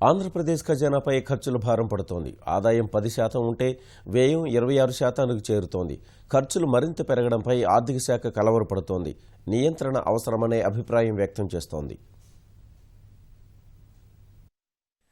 ఆంధ్రప్రదేశ్ ఖజానాపై ఖర్చుల భారం పడుతోంది. ఆదాయం 10% ఉంటే వ్యయం 26%కు చేరుతోంది. ఖర్చులు మరింత పెరగడంపై ఆర్థిక శాఖ కలవరపడుతోంది. నియంత్రణ అవసరమనే అభిప్రాయం వ్యక్తం చేస్తోంది.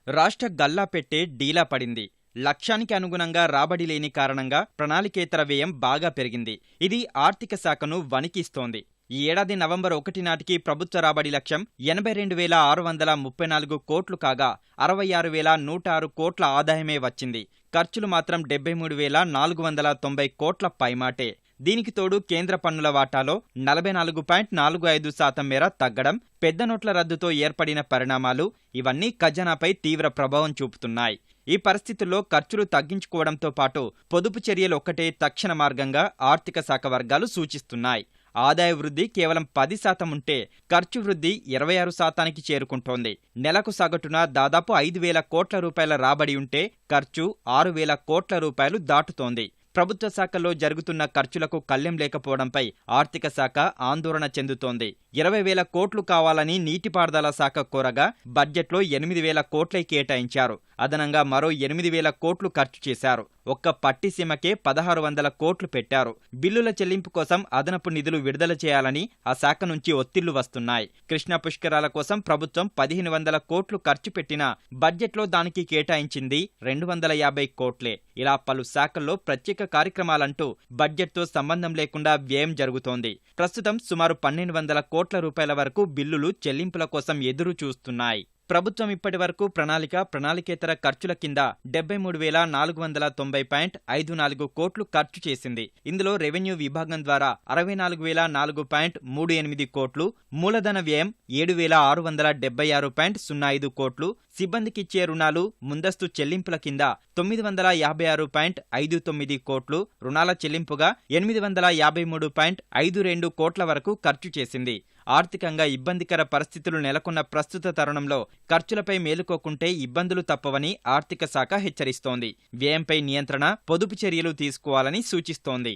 రాష్ట్ర గల్లా పెట్టే డీలా పడింది. లక్ష్యానికి అనుగుణంగా రాబడి లేని కారణంగా ప్రణాళికేతర వ్యయం బాగా పెరిగింది. ఇది ఆర్థిక శాఖను వణికిస్తోంది. ఈ ఏడాది నవంబర్ 1 నాటికి ప్రభుత్వ రాబడి లక్ష్యం 82,634 కోట్లు కాగా 66,106 కోట్ల ఆదాయమే వచ్చింది. ఖర్చులు మాత్రం 73,490 కోట్ల పైమాటే. దీనికి తోడు కేంద్ర పన్నుల వాటాలో 44.45% మేర తగ్గడం, పెద్ద నోట్ల రద్దుతో ఏర్పడిన పరిణామాలు ఇవన్నీ ఖజానాపై తీవ్ర ప్రభావం చూపుతున్నాయి. ఈ పరిస్థితుల్లో ఖర్చులు తగ్గించుకోవడంతో పాటు పొదుపు చర్యలు ఒక్కటే తక్షణ మార్గంగా ఆర్థిక శాఖ వర్గాలు సూచిస్తున్నాయి. ఆదాయ వృద్ధి కేవలం 10% ఉంటే ఖర్చు వృద్ధి 26%కి చేరుకుంటోంది. నెలకు సగటున దాదాపు 5,000 కోట్ల రూపాయల రాబడి ఉంటే ఖర్చు 6,000 కోట్ల రూపాయలు దాటుతోంది. ప్రభుత్వ శాఖల్లో జరుగుతున్న ఖర్చులకు కళ్లెం లేకపోవడంపై ఆర్థిక శాఖ ఆందోళన చెందుతోంది. 20,000 కోట్లు కావాలని నీటిపారుదల శాఖ కోరగా బడ్జెట్లో 8,000 కోట్లే కేటాయించారు. అదనంగా మరో 8,000 కోట్లు ఖర్చు చేశారు. ఒక్క పట్టిసీమకే 1,600 కోట్లు పెట్టారు. బిల్లుల చెల్లింపు కోసం అదనపు నిధులు విడుదల చేయాలని ఆ శాఖ నుంచి ఒత్తిళ్లు వస్తున్నాయి. కృష్ణా పుష్కరాల కోసం ప్రభుత్వం 1,500 కోట్లు ఖర్చు పెట్టినా బడ్జెట్లో దానికి కేటాయించింది 250 కోట్లే. ఇలా పలు శాఖల్లో ప్రత్యేక కార్యక్రమాలంటూ బడ్జెట్తో సంబంధం లేకుండా వ్యయం జరుగుతోంది. ప్రస్తుతం సుమారు 1,200 కోట్ల రూపాయల వరకు బిల్లులు చెల్లింపుల కోసం ఎదురు చూస్తున్నాయి. ప్రభుత్వం ఇప్పటి వరకు ప్రణాళికేతర ఖర్చుల కింద 73,490.54 కోట్లు ఖర్చు చేసింది. ఇందులో రెవెన్యూ విభాగం ద్వారా 64,004.38 కోట్లు, మూలధన వ్యయం 7,676.05 కోట్లు, సిబ్బందికిచ్చే రుణాలు, ముందస్తు చెల్లింపుల కింద 956.59 కోట్లు, రుణాల చెల్లింపుగా 853.52 కోట్ల వరకు ఖర్చు చేసింది. ఆర్థికంగా ఇబ్బందికర పరిస్థితులు నెలకొన్న ప్రస్తుత తరుణంలో ఖర్చులపై మేలుకోకుంటే ఇబ్బందులు తప్పవని ఆర్థిక శాఖ హెచ్చరిస్తోంది. వ్యయంపై నియంత్రణ, పొదుపు చర్యలు తీసుకోవాలని సూచిస్తోంది.